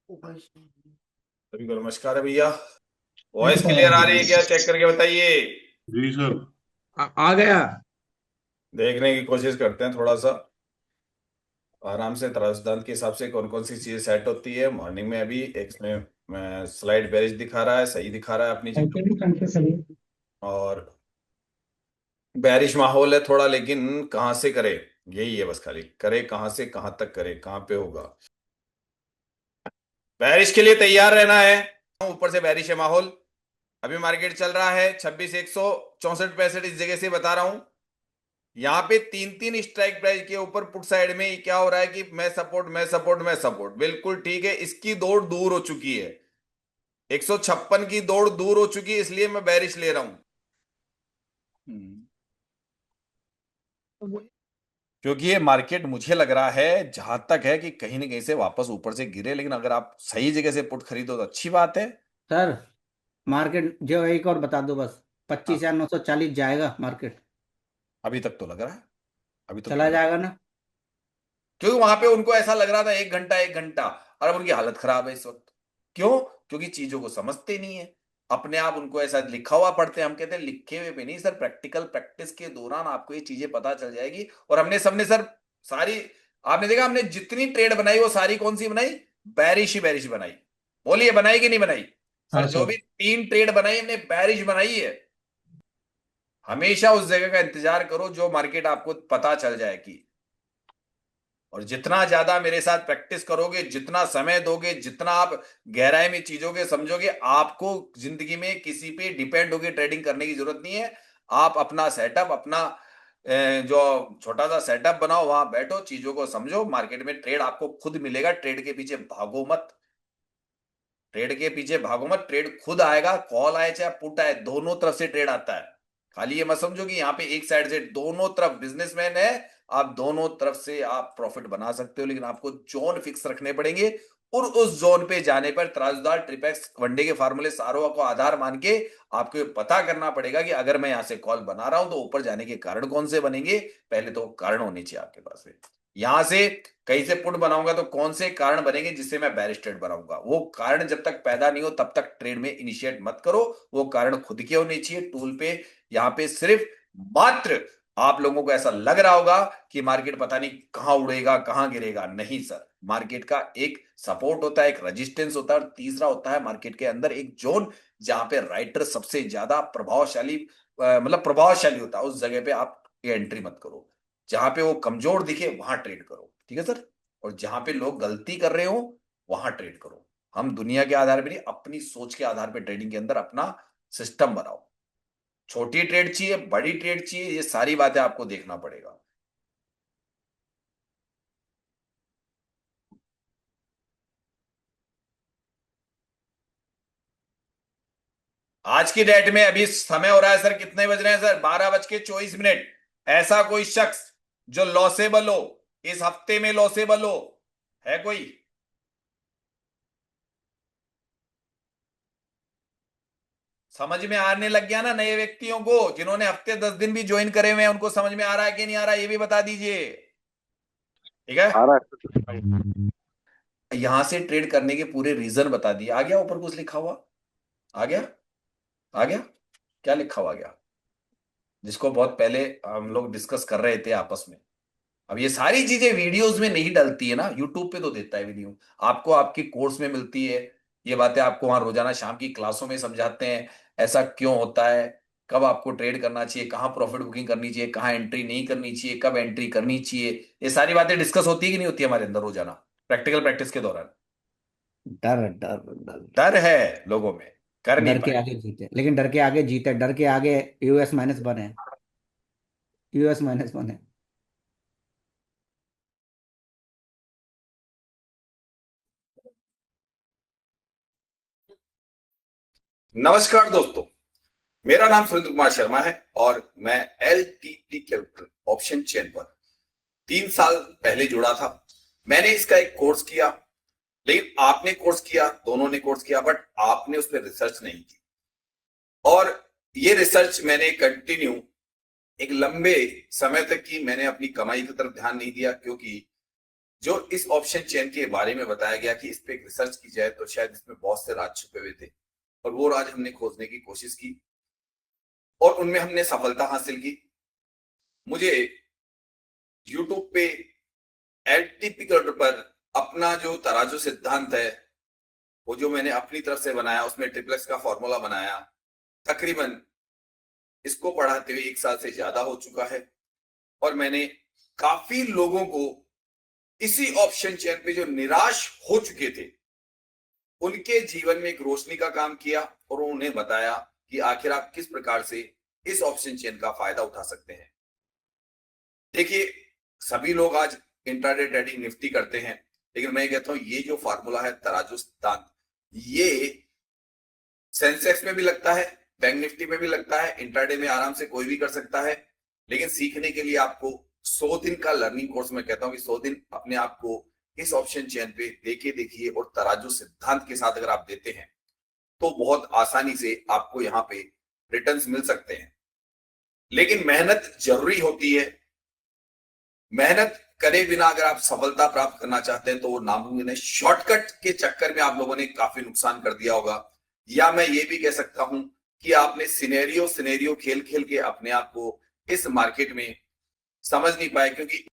सभी को नमस्कार है भैया। वॉइस क्लियर आ रही है क्या? चेक करके बताइए। जी सर। आ गया। देखने की कोशिश करते हैं थोड़ा सा आराम से। सिद्धांत के हिसाब से कौन कौन सी चीजें सेट होती है मॉर्निंग में। अभी एक इसमें स्लाइड बेरिश दिखा रहा है, सही दिखा रहा है अपनी जगह। और बेरिश माहौल है थोड़ा, लेकिन कहाँ से करे, यही है बस। खाली करे कहाँ से, कहाँ तक करे, कहाँ पे होगा। बेरिश के लिए तैयार रहना है। ऊपर से बेरिश है माहौल। अभी मार्केट चल रहा है 26,164-65 इस जगह से बता रहा हूं। यहाँ पे तीन तीन स्ट्राइक प्राइस के ऊपर पुट साइड में क्या हो रहा है कि मैं सपोर्ट, मैं सपोर्ट, मैं सपोर्ट। बिल्कुल ठीक है, इसकी दौड़ दूर हो चुकी है। 156 की दौड़ दूर हो चुकी है, इसलिए मैं बेरिश ले रहा हूं। क्योंकि ये मार्केट मुझे लग रहा है जहां तक है कि कहीं ना कहीं से वापस ऊपर से गिरे, लेकिन अगर आप सही जगह से पुट खरीदो तो अच्छी बात है। सर, मार्केट जो एक और बता दो बस। हाँ, 25,940 जाएगा मार्केट। अभी तक तो लग रहा है। अभी तक तो चला लग, जाएगा ना? क्योंकि वहां पे उनको ऐसा लग रहा था 1 घंटा 1 घंटा, और अब उनकी हालत खराब है इस वक्त। क्यों? क्योंकि चीजों को समझते नहीं है। अपने आप उनको ऐसा लिखा हुआ पढ़ते हैं। हम कहते हैं लिखे हुए पे नहीं सर, प्रैक्टिकल प्रैक्टिस के दौरान आपको ये चीजें पता चल जाएगी। और हमने सबने सर सारी, आपने देखा हमने जितनी ट्रेड बनाई वो सारी कौन सी बनाई? बैरिश ही बैरिश बनाई। बोलिए बनाई कि नहीं बनाई? हाँ सर जो सर। भी 3 ट्रेड बनाई हमने बैरिश बनाई है। हमेशा उस जगह का इंतजार करो जो मार्केट आपको पता चल जाए कि, और जितना ज्यादा मेरे साथ प्रैक्टिस करोगे, जितना समय दोगे, जितना आप गहराई में चीजों के समझोगे, आपको जिंदगी में किसी पे डिपेंड होकर ट्रेडिंग करने की जरूरत नहीं है। आप अपना सेटअप, अपना जो छोटा सा सेटअप बनाओ, वहां बैठो, चीजों को समझो, मार्केट में ट्रेड आपको खुद मिलेगा। ट्रेड के पीछे भागो मत। ट्रेड के पीछे भागो मत, ट्रेड खुद आएगा। कॉल आए चाहे पुट आए, दोनों तरफ से ट्रेड आता है। खाली ये मत समझो कि यहाँ पे एक साइड से, दोनों तरफ बिजनेसमैन है। आप दोनों तरफ से आप प्रॉफिट बना सकते हो, लेकिन आपको जोन फिक्स रखने पड़ेंगे। और उस जोन पे जाने पर तराजूदार, ट्रिपेक्स, वनडे के फार्मूले सारों को आधार मान के आपको ये पता करना पड़ेगा कि अगर मैं यहां से कॉल बना रहा हूं तो ऊपर जाने के कारण कौन से बनेंगे। पहले तो कारण होने चाहिए आपके पास में। यहां से कहीं से पुट बनाऊंगा तो कौन से कारण बनेंगे जिससे मैं बेरिश ट्रेड बनाऊंगा। वो कारण जब तक पैदा नहीं हो तब तक ट्रेड में इनिशिएट मत करो। वो कारण खुद के होने चाहिए। टूल पे यहां पे सिर्फ मात्र आप लोगों को ऐसा लग रहा होगा कि मार्केट पता नहीं कहां उड़ेगा, कहां गिरेगा। नहीं सर, मार्केट का एक सपोर्ट होता है, एक रेजिस्टेंस होता है, और तीसरा होता है मार्केट के अंदर एक जोन जहां पे राइटर सबसे ज्यादा प्रभावशाली, मतलब प्रभावशाली होता है। उस जगह पे आप ये एंट्री मत करो। जहां पे वो कमजोर दिखे वहां ट्रेड करो, ठीक है सर। और जहां पे लोग गलती कर रहे हो वहां ट्रेड करो। हम दुनिया के आधार पर नहीं, अपनी सोच के आधार पर ट्रेडिंग के अंदर अपना सिस्टम बनाओ। छोटी ट्रेड चाहिए, बड़ी ट्रेड चाहिए, ये सारी बातें आपको देखना पड़ेगा। आज की डेट में अभी समय हो रहा है सर, कितने बज रहे हैं सर? 12:24। ऐसा कोई शख्स जो लॉसेबल हो, इस हफ्ते में लॉसेबल हो, है कोई? समझ में आने लग गया ना नए व्यक्तियों को? जिन्होंने हफ्ते 10 दिन भी ज्वाइन करे हुए हैं उनको समझ में आ रहा है कि नहीं आ रहा है, ये भी बता दीजिए। ठीक है। आ रहा है। यहां से ट्रेड करने के पूरे रीजन बता दिए। आ गया ऊपर कुछ लिखा हुआ? आ गया? आ गया? क्या लिखा हुआ आ गया? जिसको बहुत पहले हम लोग डिस्कस कर रहे थे आपस में। अब ये सारी चीजें वीडियोस में नहीं डलती है ना, यूट्यूब पे तो देता है वीडियो। आपको आपके कोर्स में मिलती है। ये बातें आपको वहां रोजाना शाम की क्लासों में समझाते हैं। ऐसा क्यों होता है, कब आपको ट्रेड करना चाहिए, कहाँ प्रॉफिट बुकिंग करनी चाहिए, कहाँ एंट्री नहीं करनी चाहिए, कब एंट्री करनी चाहिए। ये सारी बातें डिस्कस होती है कि नहीं होती है हमारे अंदर रोजाना प्रैक्टिकल प्रैक्टिस के दौरान? डर डर डर। डर है लोगों में, कर नहीं डर के पाए। आगे जीते, लेकिन डर के आगे जीते, डर के आगे यूएस माइनस बने। यूएस माइनस बने। नमस्कार दोस्तों, मेरा नाम सुरेंद्र कुमार शर्मा है और मैं L T T capital option chain पर 3 साल पहले जुड़ा था। मैंने इसका एक कोर्स किया, लेकिन आपने कोर्स किया, दोनों ने कोर्स किया, बट आपने उस पर रिसर्च नहीं की। और ये रिसर्च मैंने कंटिन्यू एक लंबे समय तक की। मैंने अपनी कमाई की तरफ ध्यान नहीं दिया, क्योंकि जो इस ऑप्शन चेन के बारे में बताया गया कि इस पे रिसर्च की जाए तो शायद इसमें बहुत से राज छुपे हुए थे, और वो राज हमने खोजने की कोशिश की और उनमें हमने सफलता हासिल की। मुझे यूट्यूब पे एलटीपी पर अपना जो तराजू सिद्धांत है, वो जो मैंने अपनी तरफ से बनाया, उसमें ट्रिप्लेक्स का फॉर्मूला बनाया, तकरीबन इसको पढ़ाते हुए 1 साल से ज्यादा हो चुका है। और मैंने काफी लोगों को इसी ऑप्शन चेन पे जो निराश हो चुके थे, उनके जीवन में एक रोशनी का काम किया और उन्हें बताया कि आखिर आप किस प्रकार से इस ऑप्शन चेन का फायदा उठा सकते हैं। देखिए, सभी लोग आज इंट्राडे ट्रेडिंग निफ्टी करते हैं, लेकिन मैं कहता हूं ये जो फार्मूला है तराजू सिद्धांत, ये सेंसेक्स में भी लगता है, बैंक निफ्टी में भी लगता है, इंट्राडे में आराम से कोई भी कर सकता है। लेकिन सीखने के लिए आपको 100 दिन का लर्निंग कोर्स, मैं कहता हूं कि 100 दिन अपने आप को इस ऑप्शन चेन पे देखिए और तराजू सिद्धांत के साथ अगर आप देते हैं तो बहुत आसानी से आपको यहाँ पे रिटर्न्स मिल सकते हैं। लेकिन मेहनत जरूरी होती है। मेहनत करे बिना अगर आप सफलता प्राप्त करना चाहते हैं तो वो नामुमकिन है। शॉर्टकट के चक्कर में आप लोगों ने काफी नुकसान कर दिया होगा, या मैं ये भी कह सकता हूं कि आपने सिनेरियो खेल खेल के अपने आप को इस मार्केट में समझ नहीं पाए, क्योंकि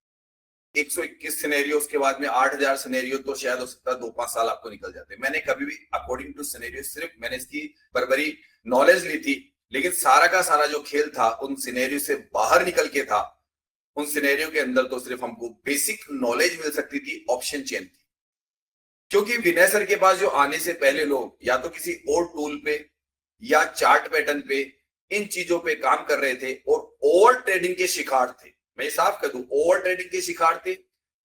121 सिनेरियो, उसके बाद में 8000 सिनेरियो, तो शायद हो सकता है 2-5 साल आपको निकल जाते। मैंने कभी भी अकॉर्डिंग टू सिनेरियो, सिर्फ मैंने इसकी बरबरी नॉलेज ली थी, लेकिन सारा का सारा जो खेल था उन सिनेरियो से बाहर निकल के था। उन सिनेरियो के अंदर तो सिर्फ हमको बेसिक नॉलेज मिल सकती थी ऑप्शन चेन की, क्योंकि विनय सर के पास जो आने से पहले लोग या तो किसी और टूल पे या चार्ट पैटर्न पे इन चीजों पे काम कर रहे थे और ओवर ट्रेडिंग के शिकार थे। मैं साफ कर दूं, ओवर ट्रेडिंग के शिकार थे,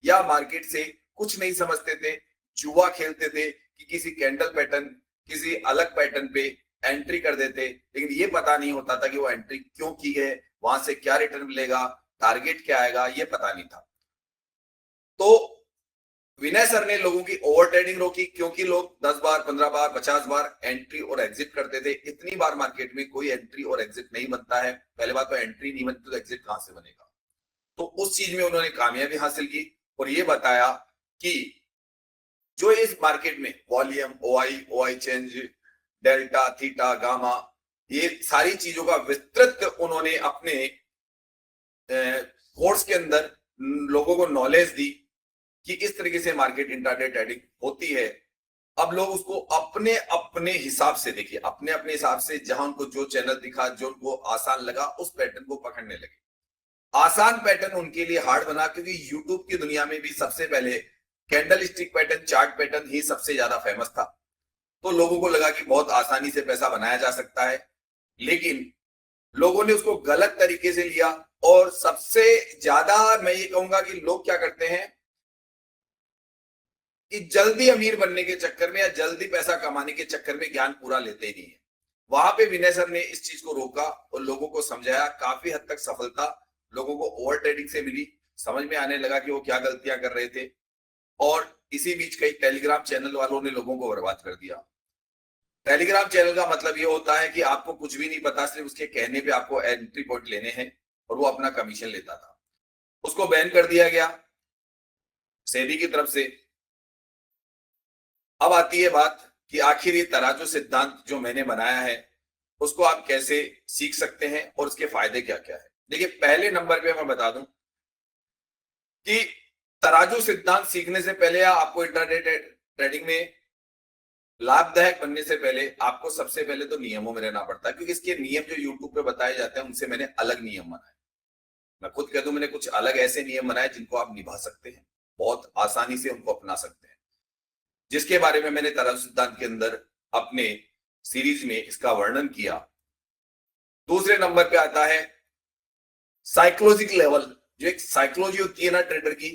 या मार्केट से कुछ नहीं समझते थे, जुआ खेलते थे कि किसी कैंडल पैटर्न, किसी अलग पैटर्न पे एंट्री कर देते, लेकिन ये पता नहीं होता था कि वो एंट्री क्यों की है, वहां से क्या रिटर्न मिलेगा, टारगेट क्या आएगा, ये पता नहीं था। तो विनय सर ने लोगों की ओवर ट्रेडिंग रोकी, क्योंकि लोग 10 बार, 15 बार, 50 बार एंट्री और एग्जिट करते थे। इतनी बार मार्केट में कोई एंट्री और एग्जिट नहीं बनता है। पहले बात तो एंट्री नहीं बनती तो एग्जिट कहां से बनेगा। तो उस चीज में उन्होंने कामयाबी हासिल की और ये बताया कि जो इस मार्केट में volume, OI change, delta, theta, gamma, ये सारी चीजों का विस्तृत उन्होंने अपने कोर्स के अंदर लोगों को नॉलेज दी कि इस तरीके से मार्केट इंट्राडे ट्रेडिंग होती है। अब लोग उसको अपने अपने हिसाब से, देखिए अपने अपने हिसाब से, जहां उनको जो चैनल दिखा, जो उनको आसान लगा, उस पैटर्न को पकड़ने लगे। आसान पैटर्न उनके लिए हार्ड बना, क्योंकि यूट्यूब की दुनिया में भी सबसे पहले candlestick pattern, chart pattern ही सबसे ज्यादा फेमस था। तो लोगों को लगा कि बहुत आसानी से पैसा बनाया जा सकता है, लेकिन लोगों ने उसको गलत तरीके से लिया। और सबसे ज्यादा मैं ये कहूंगा कि लोग क्या करते हैं कि जल्दी अमीर बनने के चक्कर में या जल्दी पैसा कमाने के चक्कर में ज्ञान पूरा लेते ही नहीं है। वहां पे विनय सर ने इस चीज को रोका और लोगों को समझाया। काफी हद तक सफलता लोगों को ओवर ट्रेडिंग से मिली, समझ में आने लगा कि वो क्या गलतियां कर रहे थे। और इसी बीच कई टेलीग्राम चैनल वालों ने लोगों को बर्बाद कर दिया। टेलीग्राम चैनल का मतलब ये होता है कि आपको कुछ भी नहीं पता, सिर्फ उसके कहने पे आपको एंट्री पॉइंट लेने हैं, और वो अपना कमीशन लेता था। उसको बैन कर दिया गया सेबी की तरफ से। अब आती है बात कि आखिर ये तराजू सिद्धांत जो मैंने बनाया है उसको आप कैसे सीख सकते हैं और उसके फायदे क्या क्या है। देखिए, पहले नंबर पे मैं बता दूं कि तराजू सिद्धांत सीखने से पहले या आपको इंट्राडे ट्रेडिंग में लाभदायक बनने से पहले आपको सबसे पहले तो नियमों में रहना पड़ता है, क्योंकि इसके नियम जो यूट्यूब पे बताए जाते हैं उनसे मैंने अलग नियम बनाए। मैं खुद कह दूं, मैंने कुछ अलग ऐसे नियम बनाए जिनको आप निभा सकते हैं, बहुत आसानी से उनको अपना सकते हैं, जिसके बारे में मैंने तराजू सिद्धांत के अंदर अपने सीरीज में इसका वर्णन किया। दूसरे नंबर पे आता है साइकोलॉजिकल लेवल। जो एक साइकोलॉजी होती है ना ट्रेडर की,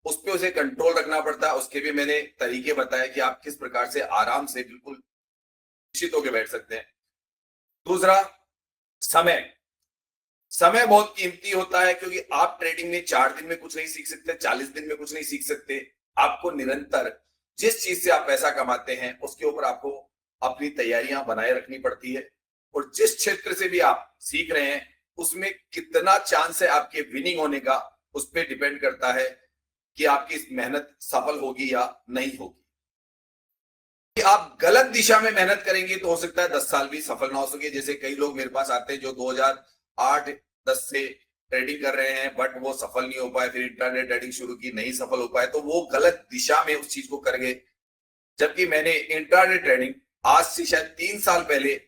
उस पे उसे कंट्रोल रखना पड़ता है। उसके भी मैंने तरीके बताए कि आप किस प्रकार से आराम से बिल्कुल निश्चित होकर बैठ सकते हैं। दूसरा, समय बहुत कीमती होता है, क्योंकि आप ट्रेडिंग में 4 दिन में कुछ नहीं सीख सकते, 40 दिन में कुछ नहीं सीख सकते। आपको निरंतर जिस चीज से आप पैसा कमाते हैं उसके ऊपर आपको अपनी तैयारियां बनाए रखनी पड़ती है, और जिस क्षेत्र से भी आप सीख रहे हैं उसमें कितना चांस है आपके विनिंग होने का, उस पर डिपेंड करता है कि आपकी मेहनत सफल होगी या नहीं होगी। कि आप गलत दिशा में मेहनत करेंगे तो हो सकता है 10 साल भी सफल ना हो सके। जैसे कई लोग मेरे पास आते हैं जो 2008-10 से ट्रेडिंग कर रहे हैं, बट वो सफल नहीं हो पाए, फिर इंटरनेट ट्रेडिंग शुरू की, नहीं सफल हो पाए, तो वो गलत दिशा में उस चीज को कर गए। जबकि मैंने इंटरनेट ट्रेडिंग आज से शायद 3 साल पहले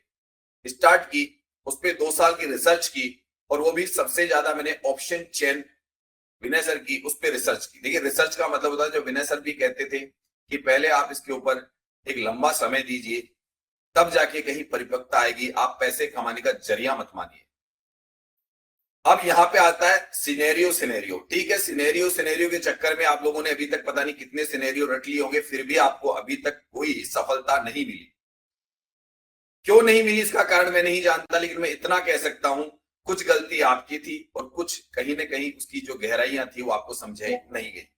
स्टार्ट की, उस पर 2 साल की रिसर्च की, और वो भी सबसे ज्यादा मैंने ऑप्शन चेन विनय सर की उस पर रिसर्च की। देखिए, रिसर्च का मतलब होता है, जो विनय सर भी कहते थे कि पहले आप इसके ऊपर एक लंबा समय दीजिए, तब जाके कहीं परिपक्वता आएगी, आप पैसे कमाने का जरिया मत मानिए। अब यहाँ पे आता है सिनेरियो। ठीक है, सिनेरियो के चक्कर में आप लोगों ने अभी तक पता नहीं कितने सिनेरियो रट लिए होंगे, फिर भी आपको अभी तक कोई सफलता नहीं मिली। क्यों नहीं मिली इसका कारण मैं नहीं जानता, लेकिन मैं इतना कह सकता हूं, कुछ गलती आपकी थी और कुछ कहीं ना कहीं उसकी जो गहराइयां थी वो आपको समझाई नहीं गई।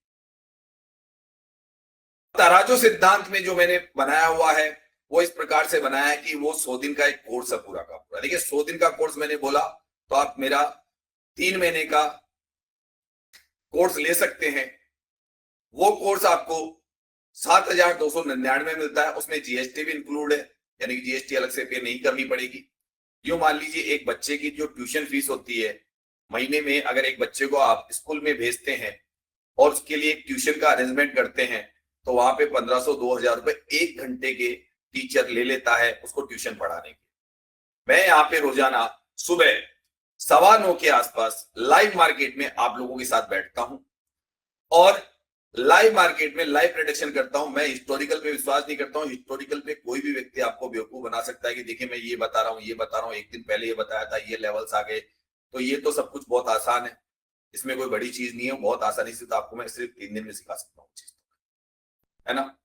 तराजू सिद्धांत में जो मैंने बनाया हुआ है वो इस प्रकार से बनाया है कि वो 100 दिन का एक कोर्स है पूरा का पूरा। देखिए, 100 दिन का कोर्स मैंने बोला तो आप मेरा 3 महीने का कोर्स ले सकते हैं। वो कोर्स आपको 7,299 में मिलता है, उसमें जीएसटी भी इंक्लूड है, यानी कि जीएसटी अलग से पे नहीं करनी पड़ेगी। यूं मान लीजिए एक बच्चे की जो ट्यूशन फीस होती है महीने में, अगर एक बच्चे को आप स्कूल में भेजते हैं और उसके लिए एक ट्यूशन का अरेंजमेंट करते हैं, तो वहां पे 1,500-2,000 रुपए 1 घंटे के टीचर ले लेता है उसको ट्यूशन पढ़ाने के। मैं यहाँ पे रोजाना सुबह 9:15 के आसपास लाइव मार्केट में आप लोगों के साथ बैठता हूं और लाइव मार्केट में लाइव प्रेडिक्शन करता हूं। मैं हिस्टोरिकल पे विश्वास नहीं करता हूं। हिस्टोरिकल पे कोई भी व्यक्ति आपको बेवकूफ बना सकता है कि देखिए मैं ये बता रहा हूं, एक दिन पहले ये बताया था, ये लेवल्स आ गए, तो ये तो सब कुछ बहुत आसान है, इसमें कोई बड़ी चीज नहीं है, बहुत आसानी से तो आपको मैं सिर्फ 3 दिन में सिखा सकता हूँ चीज, है ना।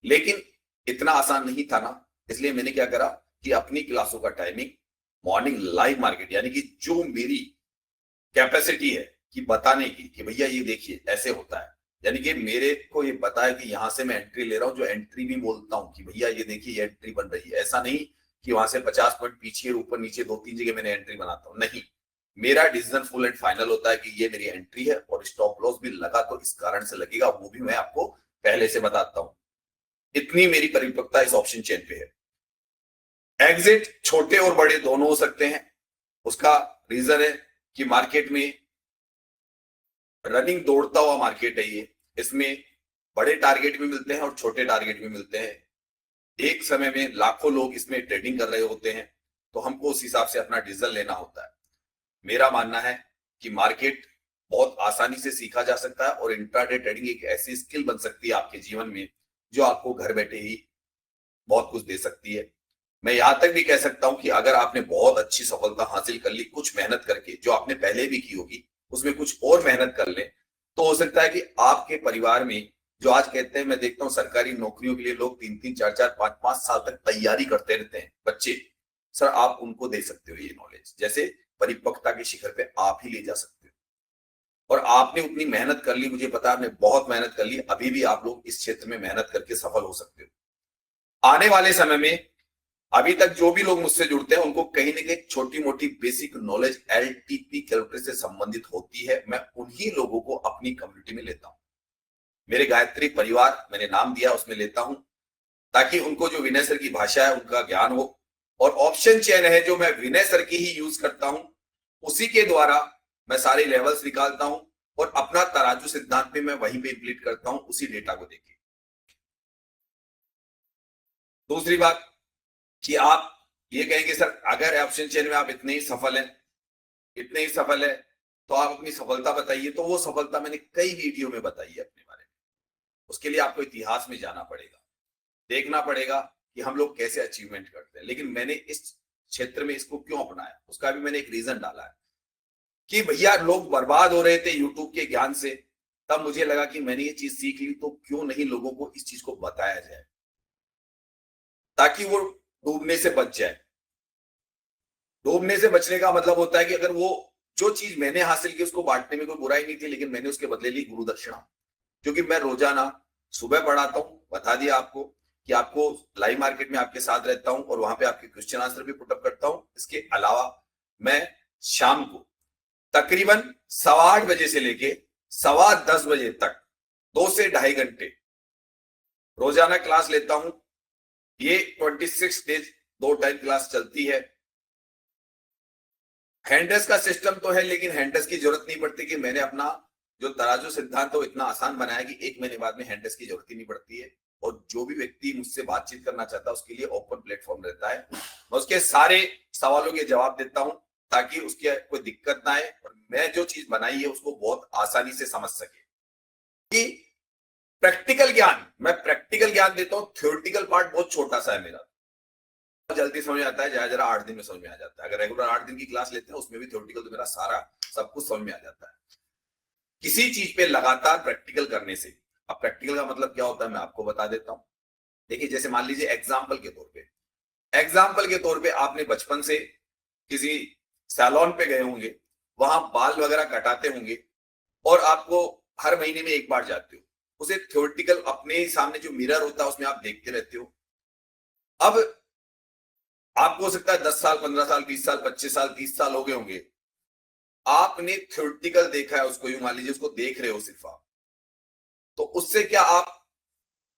लेकिन इतना आसान नहीं था ना, इसलिए मैंने क्या करा कि अपनी क्लासों का टाइमिंग मॉर्निंग लाइव मार्केट, यानी कि जो मेरी कैपेसिटी है कि बताने की कि भैया ये देखिए ऐसे होता है, यानी कि मेरे को ये पता है कि यहां से मैं एंट्री ले रहा हूं, जो एंट्री भी बोलता हूं कि भैया ये देखिए ये एंट्री बन रही है। ऐसा नहीं कि वहां से 50 पॉइंट पीछे ऊपर नीचे 2-3 जगह मैंने एंट्री बनाता हूं, नहीं, मेरा डिसीजन फुल एंड फाइनल होता है कि ये मेरी एंट्री है, और स्टॉप लॉस भी लगा तो इस कारण से लगेगा, वो भी मैं आपको पहले से बताता हूं। इतनी मेरी परिपक्वता इस ऑप्शन चेन पे है। एग्जिट छोटे और बड़े दोनों हो सकते हैं। उसका रीजन है कि मार्केट में रनिंग दौड़ता हुआ मार्केट है ये, इसमें बड़े टारगेट भी मिलते हैं और छोटे टारगेट भी मिलते हैं। एक समय में लाखों लोग इसमें ट्रेडिंग कर रहे होते हैं, तो हमको उस हिसाब से अपना डिसीजन लेना होता है। मेरा मानना है कि मार्केट बहुत आसानी से सीखा जा सकता है और इंट्राडे ट्रेडिंग एक ऐसी स्किल बन सकती है आपके जीवन में जो आपको घर बैठे ही बहुत कुछ दे सकती है। मैं यहां तक भी कह सकता हूं कि अगर आपने बहुत अच्छी सफलता हासिल कर ली कुछ मेहनत करके, जो आपने पहले भी की होगी, उसमें कुछ और मेहनत कर ले, तो हो सकता है कि आपके परिवार में जो आज कहते हैं, मैं देखता हूं सरकारी नौकरियों के लिए लोग 3-3, 4-4, 5-5 साल तक तैयारी करते रहते हैं बच्चे, सर आप उनको दे सकते हो ये नॉलेज, जैसे परिपक्वता के शिखर पे आप ही ले जा सकते हो। और आपने उतनी मेहनत कर ली, मुझे पता है आपने बहुत मेहनत कर ली, अभी भी आप लोग इस क्षेत्र में मेहनत करके सफल हो सकते हो। आने वाले समय में अभी तक जो भी लोग मुझसे जुड़ते हैं उनको कहीं ना कहीं छोटी मोटी बेसिक नॉलेज एलटीपी कैलकुलेटर से संबंधित होती है। मैं उन्हीं लोगों को अपनी कम्युनिटी में लेता हूं, मेरे गायत्री परिवार मैंने नाम दिया उसमें लेता हूं, ताकि उनको जो विनय सर की भाषा है उनका ज्ञान हो। और ऑप्शन चेन है जो मैं विनय सर की ही यूज करता हूं, उसी के द्वारा मैं सारे लेवल्स निकालता हूं और अपना तराजू सिद्धांत में मैं वहीं पे इंप्लीट करता हूं उसी डेटा को देखे। दूसरी बात कि आप ये कहेंगे सर अगर ऑप्शन चेन में आप इतने ही सफल है तो आप अपनी सफलता बताइए। तो वो सफलता मैंने कई वीडियो में बताई है अपने बारे में। उसके लिए आपको इतिहास में जाना पड़ेगा, देखना पड़ेगा कि हम लोग कैसे अचीवमेंट करते हैं। लेकिन मैंने इस क्षेत्र में इसको क्यों अपनाया, उसका भी मैंने एक रीजन डाला है कि भैया लोग बर्बाद हो रहे थे यूट्यूब के ज्ञान से, तब मुझे लगा कि मैंने ये चीज सीख ली तो क्यों नहीं लोगों को इस चीज को बताया जाए, ताकि वो डूबने से बच जाए। डूबने से बचने का मतलब होता है कि अगर वो जो चीज मैंने हासिल की उसको बांटने में कोई बुराई नहीं थी, लेकिन मैंने उसके बदले ली गुरु दक्षिणा। क्योंकि मैं रोजाना सुबह पढ़ाता हूं, बता दिया आपको कि आपको लाइव मार्केट में आपके साथ रहता हूं और वहां पे आपके क्वेश्चन आंसर भी पुटअप करता हूं। इसके अलावा मैं शाम को तकरीबन 8:15 बजे से लेके 10:15 बजे तक 2 से 2.5 घंटे रोजाना क्लास लेता हूं। ये 26 डेज 2 टाइम क्लास चलती है। हैंडस का सिस्टम तो है, लेकिन हैंडस की जरूरत नहीं पड़ती कि मैंने अपना जो तराजू सिद्धांत है वो इतना आसान बनाया कि 1 महीने बाद में हैंडस की जरूरत ही नहीं पड़ती है। और जो भी व्यक्ति मुझसे बातचीत करना चाहता है उसके लिए ओपन प्लेटफॉर्म रहता है। मैं उसके सारे सवालों के जवाब देता हूं ताकि उसकी कोई दिक्कत ना आए और मैं जो चीज बनाई है उसको बहुत आसानी से समझ सके। कि प्रैक्टिकल ज्ञान, मैं प्रैक्टिकल ज्ञान देता हूं, थ्योरेटिकल पार्ट बहुत छोटा सा है मेरा, जल्दी समझ आता है, जरा 8 दिन में समझ में आ जाता है। अगर रेगुलर 8 दिन की क्लास लेते हैं उसमें भी थ्योरेटिकल तो मेरा सारा सब कुछ समझ में आ जाता है। किसी चीज पे लगातार प्रैक्टिकल करने से, अब प्रैक्टिकल का मतलब क्या होता है मैं आपको बता देता हूं। देखिए, जैसे मान लीजिए एग्जाम्पल के तौर पे आपने बचपन से किसी सैलून पे गए होंगे, वहां बाल वगैरह कटाते होंगे और आपको हर महीने में एक बार जाते हो, उसे थ्योरेटिकल अपने सामने जो मिरर होता है उसमें आप देखते रहते हो। अब आपको हो सकता है 10 साल, 15 साल, 20 साल, 25 साल, 30 साल हो गए होंगे, आपने थ्योरेटिकल देखा है उसको, यूं मान लीजिए उसको देख रहे हो सिर्फ आप, तो उससे क्या आप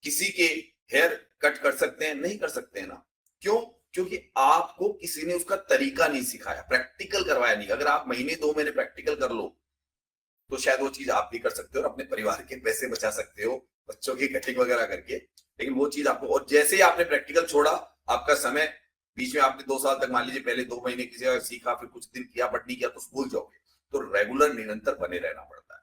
किसी के हेयर कट कर सकते हैं? नहीं कर सकते हैं ना। क्यों? क्योंकि आपको किसी ने उसका तरीका नहीं सिखाया, प्रैक्टिकल करवाया नहीं। अगर आप महीने 2 महीने प्रैक्टिकल कर लो तो शायद वो चीज आप भी कर सकते हो और अपने परिवार के पैसे बचा सकते हो, बच्चों की कटिंग वगैरह करके। लेकिन वो चीज आपको, और जैसे ही आपने प्रैक्टिकल छोड़ा, आपका समय बीच में आपने 2 साल तक, मान लीजिए पहले 2 महीने किसी जगह सीखा, फिर कुछ दिन किया बट नहीं किया तो भूल जाओगे। तो रेगुलर निरंतर बने रहना पड़ता है।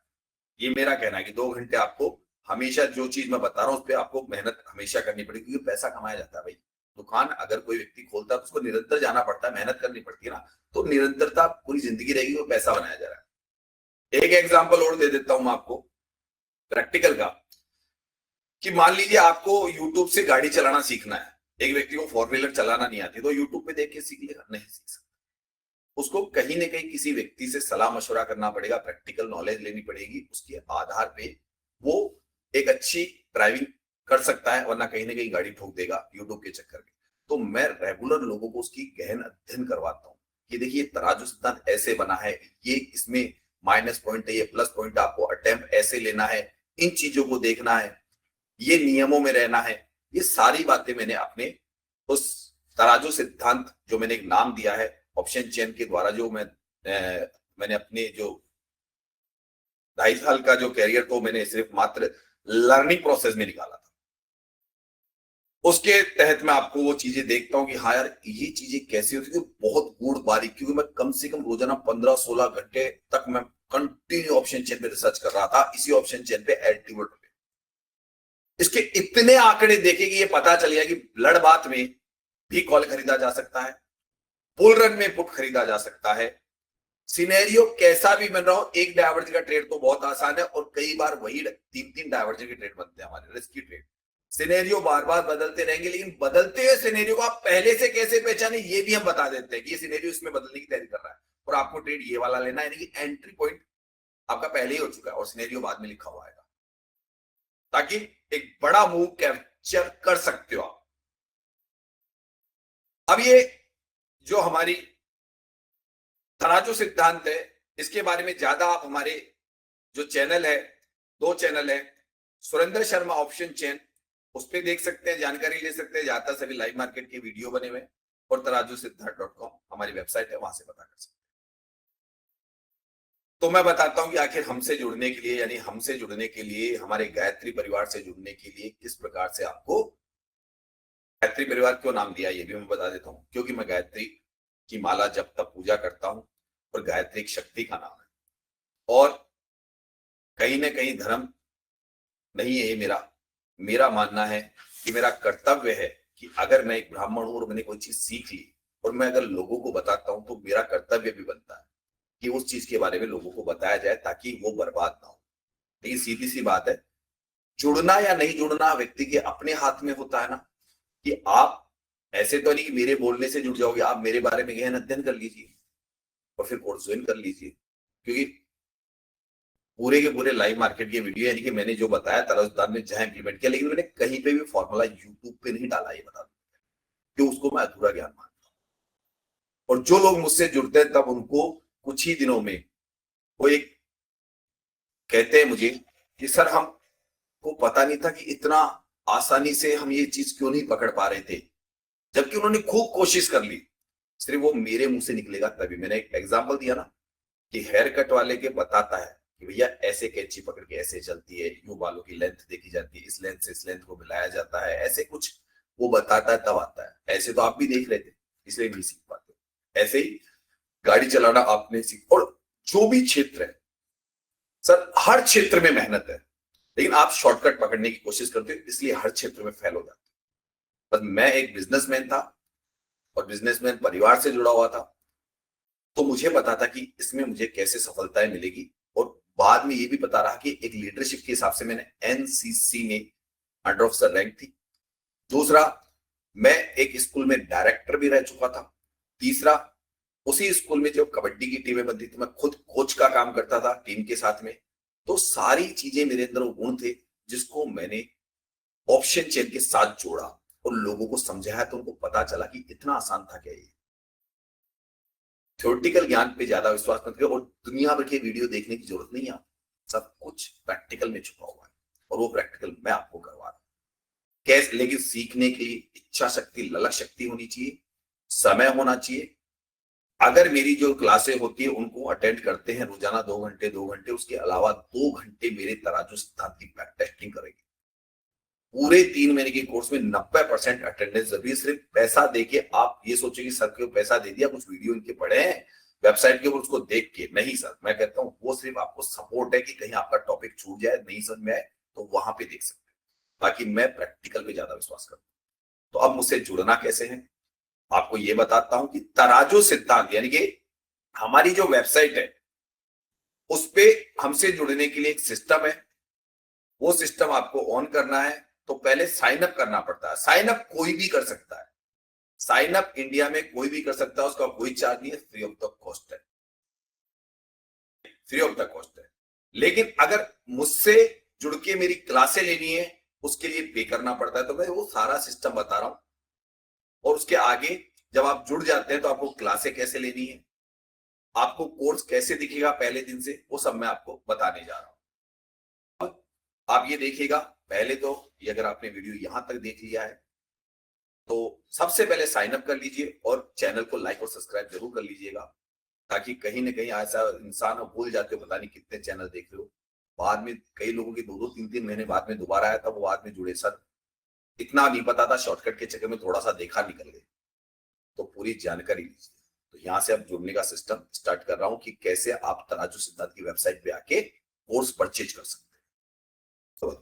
ये मेरा कहना है कि 2 घंटे आपको हमेशा जो चीज मैं बता रहा हूँ उस पर आपको मेहनत हमेशा करनी पड़ेगी, क्योंकि पैसा कमाया जाता है भाई। दुकान अगर कोई व्यक्ति खोलता है तो उसको निरंतर जाना पड़ता है, मेहनत करनी पड़ती है ना। तो निरंतरता पूरी जिंदगी रहेगी, वो पैसा बनाया जा रहा है। एक एग्जाम्पल और दे देता हूं मैं आपको प्रैक्टिकल का, कि मान लीजिए आपको यूट्यूब से गाड़ी चलाना सीखना है। एक व्यक्ति को 4 व्हीलर चलाना नहीं आती तो यूट्यूब पे देख के सीख लेगा? नहीं सीख सकता। उसको कहीं ना कहीं किसी व्यक्ति से सलाह मशवरा करना पड़ेगा, प्रैक्टिकल नॉलेज लेनी पड़ेगी, उसके आधार पे वो एक अच्छी ड्राइविंग कर सकता है, वरना कहीं ना कहीं गाड़ी ठोक देगा यूट्यूब के चक्कर में। तो मैं रेगुलर लोगों को उसकी गहन अध्ययन करवाता हूँ कि देखिए तराजू सिद्धांत ऐसे बना है, ये इसमें माइनस पॉइंट है, ये प्लस पॉइंट, आपको अटेम्प्ट ऐसे लेना है, इन चीजों को देखना है, ये नियमों में रहना है। ये सारी बातें मैंने अपने उस तराजू सिद्धांत, जो मैंने एक नाम दिया है ऑप्शन चेन के द्वारा, जो मैंने अपने जो 2.5 साल का जो कैरियर तो मैंने सिर्फ मात्र लर्निंग प्रोसेस में निकाला था, उसके तहत मैं आपको वो चीजें देखता हूं कि हाँ यार ये चीजें कैसी होती है, बहुत गूढ़ बारीक। क्योंकि मैं कम से कम रोजाना 15-16 घंटे तक मैं कंटिन्यू ऑप्शन चेन पे रिसर्च कर रहा था, इसी ऑप्शन चेन पे एल्टीवर्ड पे। इसके इतने आंकड़े देखे कि ये पता चल गया कि ब्लड बाथ में भी कॉल खरीदा जा सकता है, बुल रन में पुट खरीदा जा सकता है। सिनेरियो कैसा भी बन रहा हो, एक डायवर्जन का ट्रेड तो बहुत आसान है और कई बार वही 3-3 डायवर्जन के ट्रेड बनते हैं हमारे, रिस्की ट्रेड। सिनेरियो बार बार बदलते रहेंगे, लेकिन बदलते हुए सिनेरियो को आप पहले से कैसे पहचाने ये भी हम बता देते हैं कि ये सिनेरियो इसमें बदलने की तैयारी कर रहा है और आपको ट्रेड ये वाला लेना है, यानी कि एंट्री पॉइंट आपका पहले ही हो चुका है और सिनेरियो बाद में लिखा हुआ आएगा, ताकि एक बड़ा मूव कैप्चर कर सकते हो आप। अब ये जो हमारी तराजू सिद्धांत है, इसके बारे में ज्यादा आप हमारे जो चैनल है, 2 चैनल है, सुरेंद्र शर्मा ऑप्शन चेन, उस पर देख सकते हैं, जानकारी ले सकते हैं। ज्यादातर सभी लाइव मार्केट के वीडियो बने हुए, और तराजू सिद्धांत.com हमारी वेबसाइट है, वहां से पता कर सकते हैं। तो मैं बताता हूं कि आखिर हमसे जुड़ने के लिए, यानी हमसे जुड़ने के लिए, हमारे गायत्री परिवार से जुड़ने के लिए किस प्रकार से आपको, गायत्री परिवार क्यों नाम दिया ये भी मैं बता देता हूं। क्योंकि मैं गायत्री की माला जब तक पूजा करता हूं, और गायत्री एक शक्ति का नाम है, और कहीं ना कहीं धर्म नहीं है ये मेरा मानना है कि मेरा कर्तव्य है कि अगर मैं एक ब्राह्मण हूं और मैंने कोई चीज सीख ली और मैं अगर लोगों को बताता हूं, तो मेरा कर्तव्य भी बनता है कि उस चीज के बारे में लोगों को बताया जाए ताकि वो बर्बाद ना हो। लेकिन सीधी सी बात है, जुड़ना या नहीं जुड़ना व्यक्ति के अपने हाथ में होता है ना। कि आप ऐसे तो नहीं कि मेरे बोलने से जुड़ जाओगे, आप मेरे बारे में गहन अध्ययन कर लीजिए और फिर कोर्स ज्वाइन कर लीजिए। क्योंकि पूरे के पूरे लाइव मार्केट के वीडियो, यानी कि मैंने जो बताया तराजूदान में जहां इंप्लीमेंट किया, लेकिन मैंने कहीं पे भी फॉर्मूला यूट्यूब पे नहीं डाला, ये बता दूं कि उसको मैं अधूरा ज्ञान मानता हूं। और जो लोग मुझसे जुड़ते हैं तब उनको कुछ ही दिनों में वो एक कहते हैं मुझे कि सर हम को पता नहीं था कि इतना आसानी से हम ये चीज क्यों नहीं पकड़ पा रहे थे, जबकि उन्होंने खूब कोशिश कर ली। सिर्फ वो मेरे मुंह से निकलेगा तभी। मैंने एक एग्जांपल दिया ना कि हेयर कट वाले के बताता है कि भैया ऐसे कैंची पकड़ के ऐसे चलती है, यूं बालों की लेंथ देखी जाती है, इस लेंथ से इस लेंथ को मिलाया जाता है, ऐसे कुछ वो बताता है तब आता है। ऐसे तो आप भी देख रहे थे इसलिए नहीं सीख पाते। ऐसे ही गाड़ी चलाना आपने सीख, और जो भी क्षेत्र है सर, हर क्षेत्र में मेहनत है, लेकिन आप शॉर्टकट पकड़ने की कोशिश करते हो इसलिए हर क्षेत्र में फेल हो जाते हो। बस मैं एक बिजनेसमैन था और बिजनेसमैन परिवार से जुड़ा हुआ था, तो मुझे पता था कि इसमें मुझे कैसे सफलताएं मिलेगी, और बाद में ये भी पता रहा कि एक लीडरशिप के हिसाब से मैंने एनसीसी में अंडर ऑफिसर रैंक थी। दूसरा, मैं एक स्कूल में डायरेक्टर भी रह चुका था। तीसरा, उसी स्कूल में जब कबड्डी की टीमें बनती थी मैं खुद कोच का काम करता था टीम के साथ में। तो सारी चीजें मेरे अंदर वो गुण थे जिसको मैंने ऑप्शन चेन के साथ जोड़ा और लोगों को समझाया, तो उनको पता चला कि इतना आसान था क्या ये। थ्योरेटिकल ज्ञान पे ज्यादा विश्वास मत करो और दुनिया भर के वीडियो देखने की जरूरत नहीं है। सब कुछ प्रैक्टिकल में छुपा हुआ है और वो प्रैक्टिकल मैं आपको करवा रहा हूं कैसे। लेकिन सीखने के लिए इच्छा शक्ति, ललक शक्ति होनी चाहिए, समय होना चाहिए। अगर मेरी जो क्लासें होती है उनको अटेंड करते हैं रोजाना 2 घंटे, उसके अलावा 2 घंटे मेरे तराजू सिद्धांत की टेस्टिंग करेंगे। पूरे 3 महीने के कोर्स में 90% अटेंडेंस जरूरी है। सिर्फ पैसा देके आप ये सोचो कि सर को पैसा दे दिया, कुछ वीडियो इनके पढ़े हैं वेबसाइट के ऊपर, उसको देख के नहीं सर। मैं कहता हूँ वो सिर्फ आपको सपोर्ट है कि कहीं आपका टॉपिक छूट जाए, नहीं समझ में आए तो वहां पे देख सकते हैं। बाकी मैं प्रैक्टिकल पे ज्यादा विश्वास करता हूँ। तो अब मुझसे जुड़ना कैसे है आपको ये बताता हूं कि तराजू सिद्धांत यानी कि हमारी जो वेबसाइट है उस पे हमसे जुड़ने के लिए एक सिस्टम है। वो सिस्टम आपको ऑन करना है तो पहले साइन अप करना पड़ता है। साइन अप कोई भी कर सकता है, साइन अप इंडिया में कोई भी कर सकता है, उसका कोई चार्ज नहीं है, फ्री ऑफ द कॉस्ट है, फ्री ऑफ द कॉस्ट है। लेकिन अगर मुझसे जुड़ के मेरी क्लासें लेनी है उसके लिए पे करना पड़ता है। तो मैं वो सारा सिस्टम बता रहा हूं और उसके आगे जब आप जुड़ जाते हैं तो आपको क्लासें कैसे लेनी है, आपको कोर्स कैसे दिखेगा पहले दिन से, वो सब मैं आपको बताने जा रहा हूं। आप ये देखिएगा, पहले तो ये अगर आपने वीडियो यहां तक देख लिया है तो सबसे पहले साइन अप कर लीजिए और चैनल को लाइक और सब्सक्राइब जरूर कर लीजिएगा, ताकि कहीं ना कहीं ऐसा इंसान हो भूल जाते हो पता नहीं कितने चैनल देख रहे हो। बाद में कई लोगों के 2-2, 3-3 महीने बाद में दोबारा आया था, वो बाद में जुड़े सर इतना नहीं पता था, शॉर्टकट के चक्कर में थोड़ा सा देखा निकल गए। तो पूरी जानकारी लीजिए। तो यहां से अब जुड़ने का सिस्टम स्टार्ट कर रहा हूं कि कैसे आप तराजू सिद्धांत की वेबसाइट पे आके कोर्स परचेज कर सकते हैं।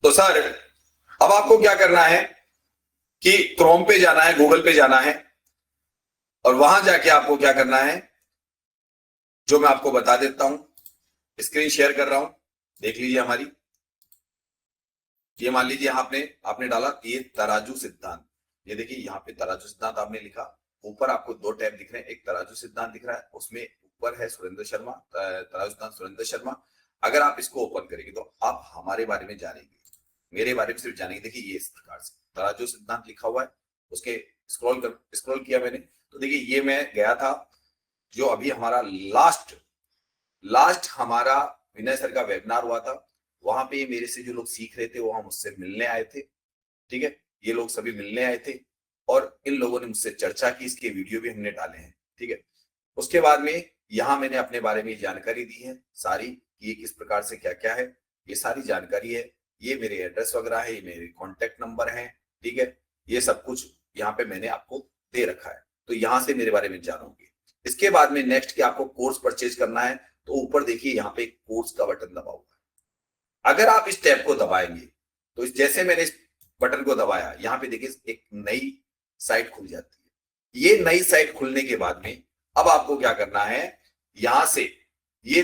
तो सर अब आपको क्या करना है कि क्रोम पे जाना है, गूगल पे जाना है और वहां जाके आपको क्या करना है जो मैं आपको बता देता हूं। स्क्रीन शेयर कर रहा हूं, देख लीजिए हमारी। ये मान लीजिए आपने डाला ये तराजू सिद्धांत, ये देखिए यहाँ पे तराजू सिद्धांत आपने लिखा। ऊपर आपको 2 टैब दिख रहे हैं, एक तराजू सिद्धांत दिख रहा है, उसमें ऊपर है सुरेंद्र शर्मा, तराजू सिद्धांत सुरेंद्र शर्मा। अगर आप इसको ओपन करेंगे तो आप हमारे बारे में जानेंगे, मेरे बारे में सिर्फ जानेंगे। देखिए ये इस प्रकार से तराजू सिद्धांत लिखा हुआ है, उसके स्क्रॉल किया मैंने तो देखिए ये मैं गया था जो अभी हमारा लास्ट हमारा विनय सर का वेबिनार हुआ था, वहां पे मेरे से जो लोग सीख रहे थे वो हम मुझसे मिलने आए थे। ठीक है, ये लोग सभी मिलने आए थे और इन लोगों ने मुझसे चर्चा की, इसके वीडियो भी हमने डाले हैं। ठीक है, उसके बाद में यहाँ मैंने अपने बारे में जानकारी दी है सारी, कि ये किस प्रकार से क्या क्या है, ये सारी जानकारी है। ये मेरे एड्रेस वगैरह है, ये मेरे कॉन्टेक्ट नंबर है। ठीक है, ये सब कुछ यहाँ पे मैंने आपको दे रखा है, तो यहाँ से मेरे बारे में जानोगे। इसके बाद में नेक्स्ट कि आपको कोर्स परचेज करना है तो ऊपर देखिए यहाँ पे कोर्स का बटन दबा हुआ है। अगर आप इस टैब को दबाएंगे तो जैसे मैंने इस बटन को दबाया, यहाँ पे देखिए एक नई साइट खुल जाती है। ये नई साइट खुलने के बाद में अब आपको क्या करना है, यहां से ये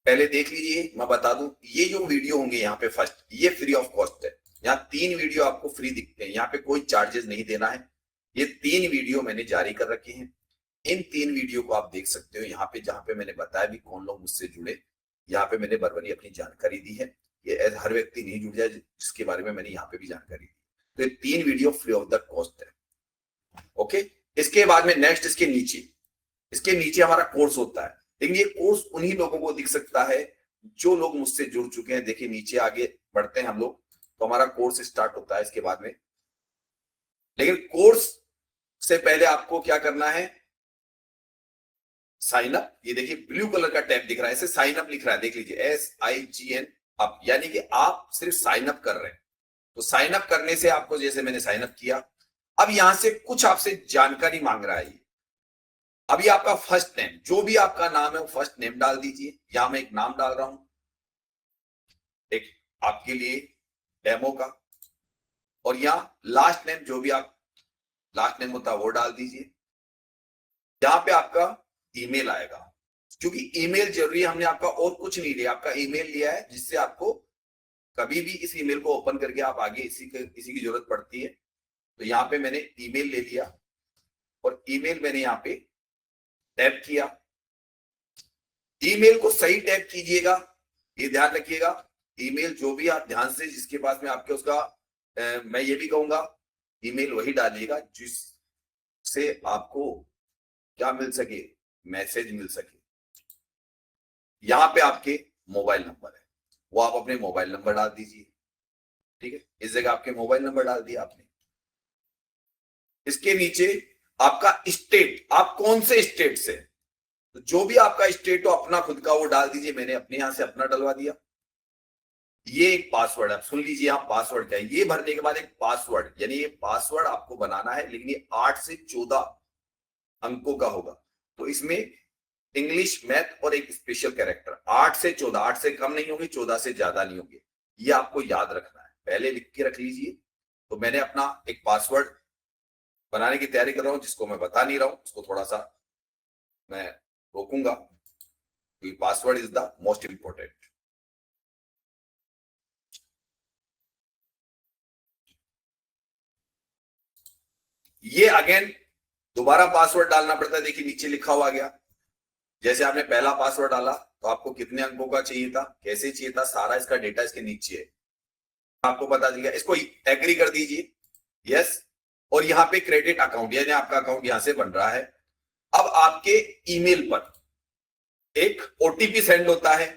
पहले देख लीजिए, मैं बता दूं ये जो वीडियो होंगे यहाँ पे फर्स्ट, ये फ्री ऑफ कॉस्ट है। यहाँ 3 वीडियो आपको फ्री दिखते हैं, यहाँ पे कोई चार्जेस नहीं देना है। ये 3 वीडियो मैंने जारी कर रखे हैं, इन 3 वीडियो को आप देख सकते हो। यहाँ पे जहां पे मैंने बताया भी कौन लोग मुझसे जुड़े, यहाँ पे मैंने बरबरी अपनी जानकारी दी है। ये हर व्यक्ति नहीं जुड़ जाए जिसके बारे में मैंने यहाँ पे भी जानकारी दी। तो ये 3 video free of the cost है। ओके, इसके बाद में नेक्स्ट इसके नीचे हमारा कोर्स होता है। लेकिन ये कोर्स उन्हीं लोगों को दिख सकता है जो लोग मुझसे जुड़ चुके हैं। देखिए नीचे आगे बढ़ते हैं हम लोग, तो हमारा कोर्स स्टार्ट होता है इसके बाद में। लेकिन कोर्स से पहले आपको क्या करना है, साइन अप। ये देखिए ब्लू कलर का टैब दिख रहा है, इसे साइन अप लिख रहा है, देख लीजिए SIGN अप, यानी कि आप सिर्फ साइन अप कर रहे हैं। तो साइन अप करने से आपको, जैसे मैंने साइन अप किया, अब यहां से कुछ आपसे जानकारी मांग रहा है। अभी आपका फर्स्ट नेम, जो भी आपका नाम है वो फर्स्ट नेम डाल दीजिए। यहां मैं एक नाम डाल रहा हूं, एक आपके लिए डेमो का, और यहां लास्ट नेम, जो भी आप लास्ट नेम होता है वो डाल दीजिए। यहां पे आपका ईमेल आएगा, क्योंकि ईमेल जरूरी है, हमने आपका और कुछ नहीं लिया, आपका ईमेल लिया है, जिससे आपको कभी भी इस ईमेल को ओपन करके आप आगे इसी की जरूरत पड़ती है। तो यहाँ पे मैंने ईमेल ले लिया और ईमेल मैंने यहाँ पे टैप किया। ईमेल को सही टैप कीजिएगा, ये ध्यान रखिएगा। ईमेल जो भी आप ध्यान से, जिसके पास में आपके उसका मैं ये भी कहूंगा, ईमेल वही डालिएगा जिससे आपको क्या मिल सके, मैसेज मिल सके। यहां पे आपके मोबाइल नंबर है, वो आप अपने मोबाइल नंबर डाल दीजिए। ठीक है, इस जगह आपके मोबाइल नंबर डाल दिया आपने। इसके नीचे आपका स्टेट, आप कौन से स्टेट से, तो जो भी आपका स्टेट हो अपना खुद का वो डाल दीजिए। मैंने अपने यहां से अपना डलवा दिया। ये एक पासवर्ड है, सुन लीजिए यहां पासवर्ड क्या है। ये भरने के बाद एक पासवर्ड, यानी ये पासवर्ड आपको बनाना है, लेकिन ये 8 से 14 अंकों का होगा। तो इसमें इंग्लिश, मैथ और एक स्पेशल कैरेक्टर, 8 से 14, 8 से कम नहीं होंगे, 14 से ज्यादा नहीं होंगे। ये आपको याद रखना है, पहले लिख के रख लीजिए। तो मैंने अपना एक पासवर्ड बनाने की तैयारी कर रहा हूं, जिसको मैं बता नहीं रहा हूं, उसको थोड़ा सा मैं रोकूंगा, क्योंकि password is the most important. ये अगेन दोबारा पासवर्ड डालना पड़ता है। देखिए नीचे लिखा हुआ गया, जैसे आपने पहला पासवर्ड डाला तो आपको कितने अंकों का चाहिए था, कैसे चाहिए था, सारा इसका डेटा इसके नीचे है, आपको पता चल गया। इसको एग्री कर दीजिए, यस। और यहाँ पे क्रेडिट अकाउंट, यानी आपका अकाउंट यहां से बन रहा है। अब आपके ईमेल पर एक ओटीपी सेंड होता है,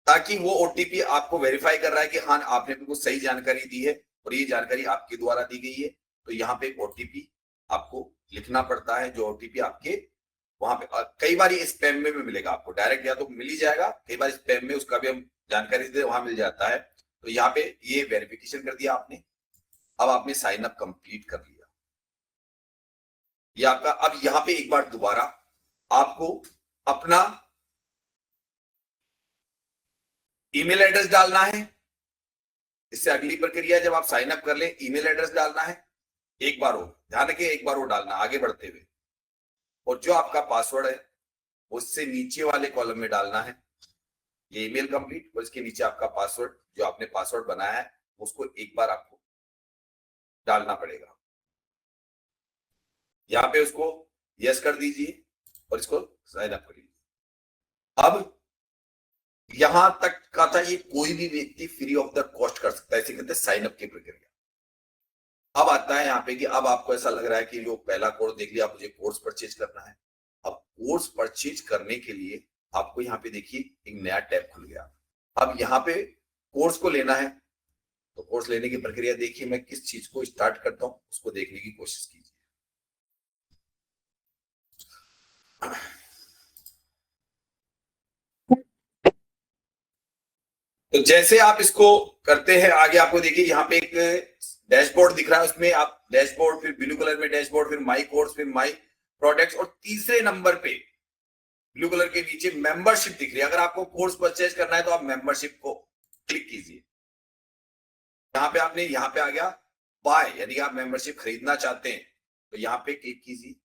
ताकि वो ओटीपी आपको वेरीफाई कर रहा है कि हाँ आपने बिल्कुल सही जानकारी दी है और ये जानकारी आपके द्वारा दी गई है। तो यहाँ पे एक ओटीपी आपको लिखना पड़ता है, जो ओटीपी आपके वहां पे कई बार ये स्पैम में भी मिलेगा आपको, डायरेक्ट या तो मिल ही जाएगा, कई बार स्पैम में उसका भी हम जानकारी देते वहां मिल जाता है। तो यहाँ पे ये वेरिफिकेशन कर दिया आपने। अब आपने साइन अप कंप्लीट कर लिया, ये आपका। अब यहाँ पे एक बार दोबारा आपको अपना ईमेल एड्रेस डालना है। इससे अगली प्रक्रिया, जब आप साइन अप कर ले, ईमेल एड्रेस डालना है। एक बार वो ध्यान रखिए, एक बार वो डालना आगे बढ़ते हुए, और जो आपका पासवर्ड है उससे नीचे वाले कॉलम में डालना है। ये ईमेल कंप्लीट, और इसके नीचे आपका पासवर्ड, जो आपने पासवर्ड बनाया है उसको एक बार आपको डालना पड़ेगा। यहाँ पे उसको यस कर दीजिए और इसको साइन अप कर लीजिए। अब यहां तक का था, ये कोई भी व्यक्ति फ्री ऑफ द कॉस्ट कर सकता है, इसे कहते हैं साइन अप की प्रक्रिया। अब आता है यहाँ पे कि अब आपको ऐसा लग रहा है कि जो पहला कोर्स देख लिया, मुझे कोर्स परचेज करना है। अब कोर्स परचेज करने के लिए आपको यहाँ पे देखिए एक नया टैब खुल गया। अब यहाँ पे कोर्स को लेना है, तो कोर्स लेने की प्रक्रिया देखिए, मैं किस चीज को स्टार्ट करता हूं उसको देखने की कोशिश कीजिए। तो जैसे आप इसको करते हैं आगे, आपको देखिए यहाँ पे एक डैशबोर्ड दिख रहा है, उसमें आप डैशबोर्ड, फिर ब्लू कलर में डैशबोर्ड, फिर माई कोर्स, फिर माई प्रोडक्ट्स, और तीसरे नंबर पे ब्लू कलर के नीचे मेंबरशिप दिख रही है। अगर आपको कोर्स परचेज करना है तो आप मेंबरशिप को क्लिक कीजिए। यहाँ पे आपने, यहाँ पे आ गया बाय, यानी आप मेंबरशिप खरीदना चाहते हैं, तो यहाँ पे क्लिक कीजिए।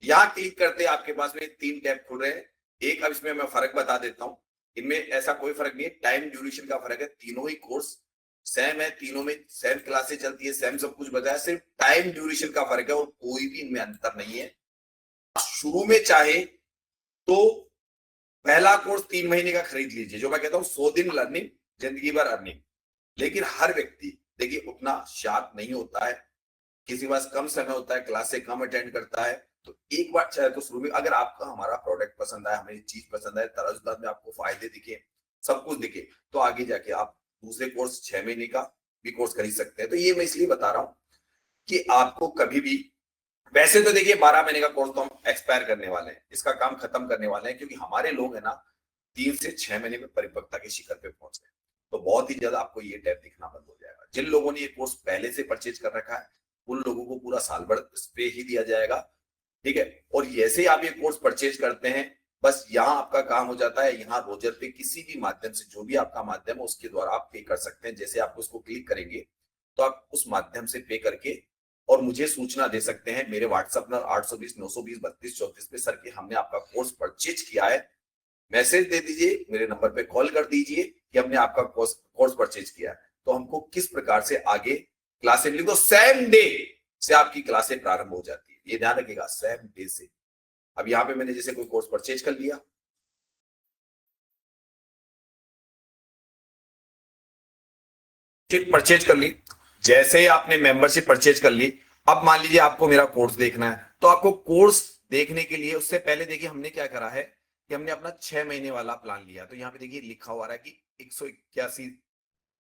यहाँ क्लिक करते आपके पास में 3 टैब खुल रहे हैं। एक, अब इसमें मैं फर्क बता देता हूं, इनमें ऐसा कोई फर्क नहीं है, टाइम ड्यूरेशन का फर्क है। तीनों ही कोर्स सेम है, तीनों में सेम क्लासेस चलती है, सेम सब कुछ बताया, सिर्फ टाइम ड्यूरेशन का फर्क है, और कोई भी इनमें अंतर नहीं है। शुरू में चाहे तो पहला कोर्स 3 महीने का खरीद लीजिए, जो मैं कहता हूं 100 दिन लर्निंग, जिंदगी भर अर्निंग। लेकिन हर व्यक्ति देखिए उतना शार्प नहीं होता है, किसी के पास कम समय होता है, क्लास से कम अटेंड करता है, तो एक बार चाहे तो शुरू में अगर आपका हमारा प्रोडक्ट पसंद आया, हमें चीज पसंद आए, तराजूदार में आपको फायदे दिखे, सब कुछ दिखे, तो आगे जाके आप दूसरे कोर्स 6 महीने का भी कोर्स खरीद सकते हैं। तो ये मैं इसलिए बता रहा हूं कि आपको कभी भी, वैसे तो देखिए 12 महीने का कोर्स तो हम एक्सपायर करने वाले हैं, इसका काम खत्म करने वाले हैं, क्योंकि हमारे लोग है ना 3 से 6 महीने में परिपक्वता के शिखर पे पहुंच गए। तो बहुत ही ज्यादा आपको ये टैब दिखना बंद हो जाएगा। जिन लोगों ने ये कोर्स पहले से परचेज कर रखा है उन लोगों को पूरा साल भर इस पे ही दिया जाएगा, ठीक है। और जैसे ही आप ये कोर्स परचेज करते हैं, बस यहाँ आपका काम हो जाता है, यहाँ रोजर पे किसी भी माध्यम से, जो भी आपका माध्यम है उसके द्वारा आप पे कर सकते हैं। जैसे आप उसको क्लिक करेंगे तो आप उस माध्यम से पे करके और मुझे सूचना दे सकते हैं मेरे व्हाट्सएप नंबर 820-920-3234 पे, सर कि हमने आपका कोर्स परचेज किया है। मैसेज दे दीजिए, मेरे नंबर पे कॉल कर दीजिए कि हमने आपका कोर्स परचेज किया है। तो हमको किस प्रकार से आगे क्लासें मिली, तो सेम डे से आपकी क्लासें प्रारंभ हो जाती है, ये ध्यान रखिएगा, सेम डे से। अब यहाँ पे मैंने जैसे कोई कोर्स परचेज कर लिया, परचेज कर ली, जैसे ही आपने मेंबरशिप परचेज कर ली, अब मान लीजिए आपको मेरा कोर्स देखना है, तो आपको कोर्स देखने के लिए उससे पहले देखिए हमने क्या करा है कि हमने अपना 6 महीने वाला प्लान लिया। तो यहाँ पे देखिए लिखा हुआ है कि 181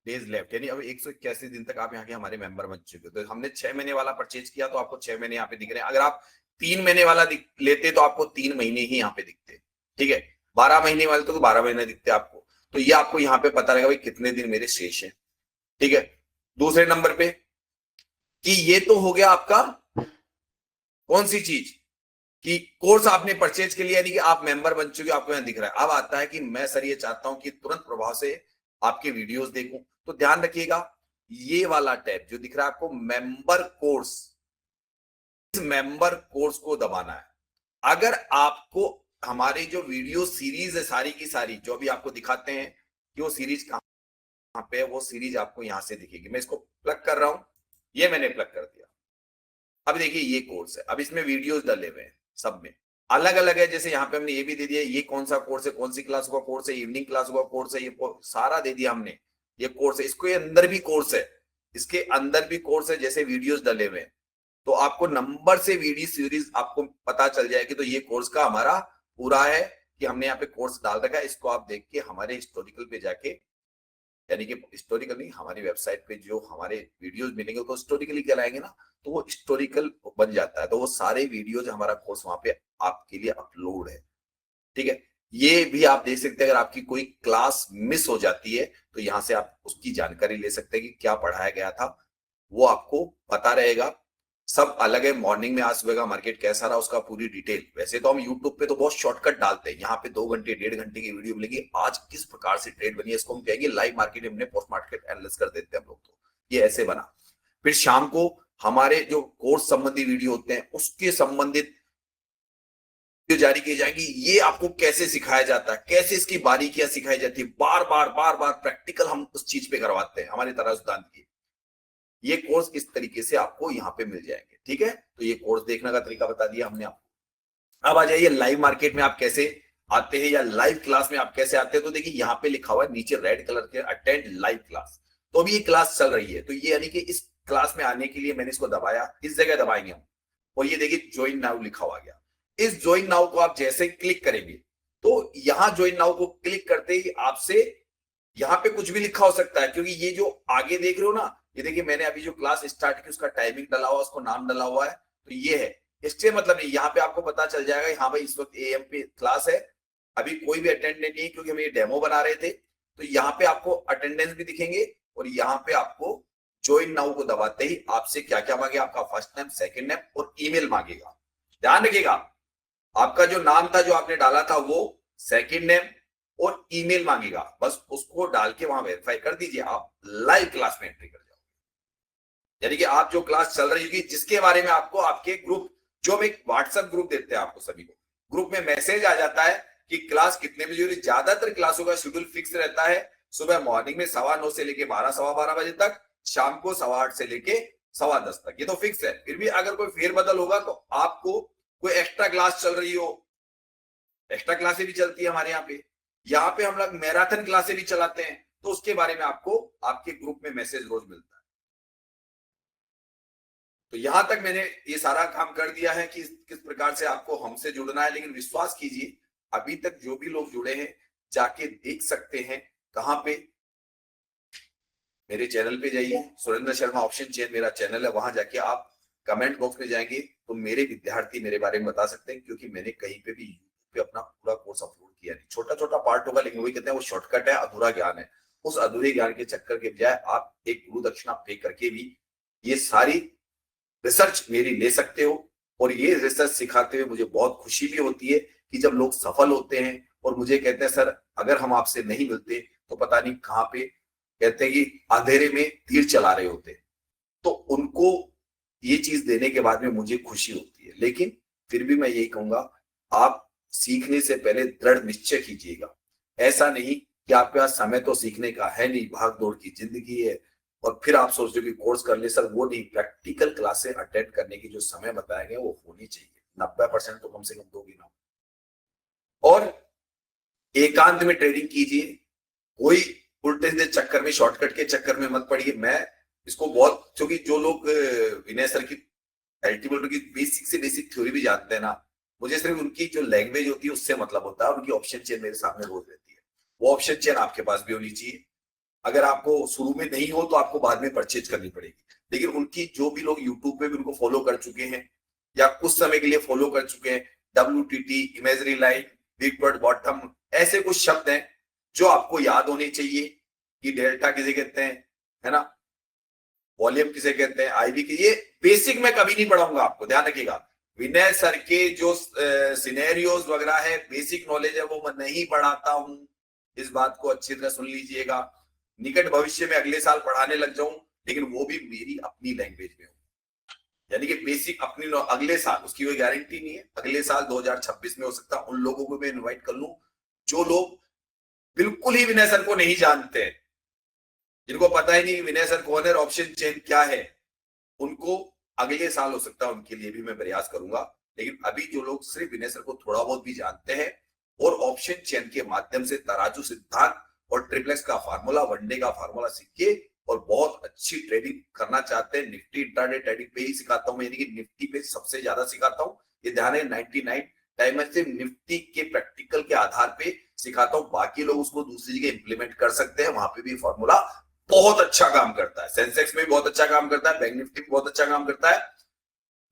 डेज लेफ्ट, यानी अब 181 दिन तक आप यहाँ के हमारे मेंबर बन चुके हो। तो हमने 6 महीने वाला परचेज किया तो आपको 6 महीने यहाँ पे दिख रहे हैं। अगर आप 3 महीने वाला लेते तो आपको 3 महीने ही यहाँ पे दिखते, ठीक है। 12 महीने वाले तो 12 महीने दिखते आपको। तो ये आपको यहाँ पे पता रहेगा भाई कितने दिन मेरे शेष है, ठीक है। दूसरे नंबर पे कि ये तो हो गया आपका कौन सी चीज कि कोर्स आपने परचेज के लिए, यानी कि आप मेंबर बन चुके, आपको यहां दिख रहा है। अब आता है कि मैं सर ये चाहता हूं कि तुरंत प्रभाव से आपके वीडियोस देखूं, तो ध्यान रखिएगा ये वाला टैब जो दिख रहा है आपको, मेंबर कोर्स, इस मेंबर कोर्स को दबाना है। अगर आपको हमारी जो वीडियो सीरीज है सारी की सारी, जो अभी आपको दिखाते हैं कि वो सीरीज कहां पे है, वो सीरीज आपको यहां से दिखेगी। मैं इसको प्लग कर रहा हूं, ये मैंने प्लग कर दिया। अब देखिए ये कोर्स है, अब इसमें वीडियोस डले हुए हैं, सब में अलग अलग है। जैसे यहाँ पे हमने ये भी दे दिया ये कौन सा कोर्स है, कौन सी क्लास का कोर्स है, इवनिंग क्लास का कोर्स है, ये सारा दे दिया हमने। ये कोर्स है, इसके अंदर भी कोर्स है, इसके अंदर भी कोर्स है, जैसे वीडियोस डले हुए हैं। तो आपको नंबर से वीडियो सीरीज आपको पता चल जाएगी। तो ये कोर्स का हमारा पूरा है कि हमने यहाँ पे कोर्स डाल रखा है। इसको आप देख के हमारे हिस्टोरिकल पे जाके, यानी कि हिस्टोरिकल नहीं, हमारी वेबसाइट पे जो हमारे वीडियोस मिलेंगे तो हिस्टोरिकली कहलाएंगे ना, तो वो हिस्टोरिकल बन जाता है। तो वो सारे वीडियोज हमारा कोर्स वहां पे आपके लिए अपलोड है, ठीक है। ये भी आप देख सकते हैं, अगर आपकी कोई क्लास मिस हो जाती है तो यहाँ से आप उसकी जानकारी ले सकते हैं कि क्या पढ़ाया गया था, वो आपको पता रहेगा। सब अलग है, मॉर्निंग में आज सुबह का मार्केट कैसा रहा उसका पूरी डिटेल। वैसे तो हम यूट्यूब पे तो बहुत शॉर्टकट डालते हैं, यहाँ पे 2 घंटे 1.5 घंटे की वीडियो मिलेगी, आज किस प्रकार से ट्रेड बनी है, इसको हम कहेंगे लाइव मार्केट, हमने पोस्ट मार्केट एनालिसिस कर देते हैं हम लोग। तो ये ऐसे बना। फिर शाम को हमारे जो कोर्स संबंधी वीडियो होते हैं उसके संबंधित जारी की जाएंगी। ये आपको कैसे सिखाया जाता है, कैसे इसकी बारीकियां सिखाई जाती है, बार बार प्रैक्टिकल हम उस चीज पे करवाते हैं हमारे तराजदान की। ये कोर्स इस तरीके से आपको यहाँ पे मिल जाएंगे, ठीक है। तो ये कोर्स देखने का तरीका बता दिया हमने आपको। अब आ जाइए लाइव मार्केट में आप कैसे आते हैं या लाइव क्लास में आप कैसे आते हैं। तो देखिए यहाँ पे लिखा हुआ है नीचे रेड कलर के अटेंड लाइव क्लास। तो अभी ये क्लास चल रही है, तो ये यानी कि इस क्लास में आने के लिए मैंने इसको दबाया, इस जगह दबाएंगे हम, और ये देखिए ज्वाइन नाउ लिखा हुआ गया। इस ज्वाइन नाउ को आप जैसे क्लिक करेंगे तो यहाँ ज्वाइन नाउ को क्लिक करते ही आपसे यहाँ पे कुछ भी लिखा हो सकता है, क्योंकि ये जो आगे देख रहे हो ना, ये देखिए मैंने अभी जो क्लास स्टार्ट की उसका टाइमिंग डाला हुआ, उसको नाम डाला हुआ है, तो ये है। इससे मतलब नहीं, यहाँ पे आपको पता चल जाएगा हाँ भाई इस वक्त AM पे क्लास है, अभी कोई भी अटेंडेंट नहीं, क्योंकि हम ये डेमो बना रहे थे। तो यहाँ पे आपको अटेंडेंस भी दिखेंगे, और यहाँ पे आपको ज्वाइन नाउ को दबाते ही आपसे क्या क्या मांगे, आपका फर्स्ट नेम, सेकंड नेम और ईमेल मांगेगा। ध्यान रखिएगा आपका जो नाम था जो आपने डाला था वो, सेकंड नेम और ईमेल मांगेगा, बस उसको डाल के वहां वेरीफाई कर दीजिए, आप लाइव क्लास में एंट्री कर जाओगे। यानी कि आप जो क्लास चल रही होगी, जिसके बारे में आपको आपके ग्रुप, जो हम एक व्हाट्सएप ग्रुप देते हैं आपको सभी को, ग्रुप में मैसेज आ जाता है कि क्लास कितने बजे हो रही। ज्यादातर क्लासों का शेड्यूल फिक्स रहता है, सुबह मॉर्निंग में 9:15 से लेके 12 सवा 12 बजे तक, शाम को 8:15 से लेके 10:15 तक, ये तो फिक्स है। फिर भी अगर कोई फेरबदल होगा तो आपको कोई एक्स्ट्रा क्लास चल रही हो, एक्स्ट्रा क्लासें भी चलती है हमारे यहाँ पे हम लोग मैराथन क्लासें भी चलाते हैं, तो उसके बारे में आपको आपके ग्रुप में मैसेज रोज मिलता है। तो यहां तक मैंने ये सारा काम कर दिया है कि किस प्रकार से आपको हमसे जुड़ना है। लेकिन विश्वास कीजिए, अभी तक जो भी लोग जुड़े हैं जाके देख सकते हैं। कहां पे? मेरे चैनल पे जाइए, सुरेंद्र शर्मा ऑप्शन चेन मेरा चैनल है, वहां जाके आप कमेंट बॉक्स में जाएंगे तो मेरे विद्यार्थी मेरे बारे में बता सकते हैं, क्योंकि मैंने कहीं पे भी यूट्यूब पे अपना पूरा कोर्स अपलोड किया नहीं। छोटा छोटा पार्ट होगा, लेकिन वही कहते हैं वो शॉर्टकट है, अधूरा ज्ञान है। उस अधूरे ज्ञान के चक्कर के बजाय आप एक गुरु दक्षिणा पे करके भी ये सारी रिसर्च मेरी ले सकते हो। और ये रिसर्च सिखाते हुए मुझे बहुत खुशी भी होती है कि जब लोग सफल होते हैं और मुझे कहते हैं सर अगर हम आपसे नहीं मिलते तो पता नहीं कहां पे, कहते हैं कि अंधेरे में तीर चला रहे होते, तो उनको ये चीज देने के बाद में मुझे खुशी होती है। लेकिन फिर भी मैं यही कहूंगा, आप सीखने से पहले दृढ़ निश्चय कीजिएगा। ऐसा नहीं कि आपके पास समय तो सीखने का है नहीं, भाग दौड़ की जिंदगी है, और फिर आप सोच रहे हो कि कोर्स कर ले। सर वो नहीं, प्रैक्टिकल क्लासेस अटेंड करने की जो समय बताए गए वो होनी चाहिए। 90% तो कम से कम दोगे ना। और एकांत में ट्रेडिंग कीजिए, कोई उल्टे सीधे चक्कर में, शॉर्टकट के चक्कर में मत पड़िए। मैं इसको बहुत, क्योंकि जो लोग विनय सर की अल्टीमेट की बेसिक से बेसिक थ्योरी भी जानते हैं ना, मुझे सिर्फ उनकी जो लैंग्वेज होती है उससे मतलब होता है। उनकी ऑप्शन चेन मेरे सामने रोज रहती है, वो ऑप्शन चेन आपके पास भी होनी चाहिए। अगर आपको शुरू में नहीं हो तो आपको बाद में परचेज करनी पड़ेगी। लेकिन उनकी जो भी लोग यूट्यूब पे भी उनको फॉलो कर चुके हैं या कुछ समय के लिए फॉलो कर चुके हैं, WTT, imagery line, big bird bottom, ऐसे कुछ शब्द हैं जो आपको याद होने चाहिए कि डेल्टा किसे कहते हैं, है ना, वॉल्यूम किसे कहते हैं, आईवी की। ये बेसिक मैं कभी नहीं पढ़ाऊंगा आपको, ध्यान रखिएगा। विनय सर के जो सिनेरियोज वगैरह है, बेसिक नॉलेज है, वो मैं नहीं पढ़ाता हूं। इस बात को अच्छी तरह सुन लीजिएगा। निकट भविष्य में अगले साल पढ़ाने लग जाऊं, लेकिन वो भी मेरी अपनी लैंग्वेज में हो, यानी कि बेसिक अपनी। अगले साल उसकी कोई गारंटी नहीं है, अगले साल 2026 में हो सकता है उन लोगों को मैं इनवाइट कर लूं जो लोग बिल्कुल ही विनय सर को नहीं जानते हैं, जिनको पता ही नहीं विनय सर कौन है, ऑप्शन चेन क्या है। उनको अगले साल हो सकता है उनके लिए भी मैं प्रयास करूंगा। लेकिन अभी जो लोग सिर्फ विनय सर को थोड़ा बहुत भी जानते हैं और ऑप्शन चेन के माध्यम से तराजू सिद्धांत और ट्रिप्लेक्स का फार्मूला, वनडे का फार्मूला सीख के और बहुत अच्छी ट्रेडिंग करना चाहते हैं, निफ्टी इंट्राडे ट्रेडिंग पे ही सिखाता हूं, यानी कि निफ्टी पे सबसे ज्यादा सिखाता हूं। ये ध्यान है, 99 टाइम से निफ्टी के प्रैक्टिकल के आधार पे सिखाता हूं। बाकी लोग उसको दूसरी जगह इंप्लीमेंट कर सकते हैं, वहां पे भी फॉर्मूला बहुत अच्छा काम करता है। सेंसेक्स में बहुत अच्छा काम करता है, बैंक निफ्टी में बहुत अच्छा काम करता है।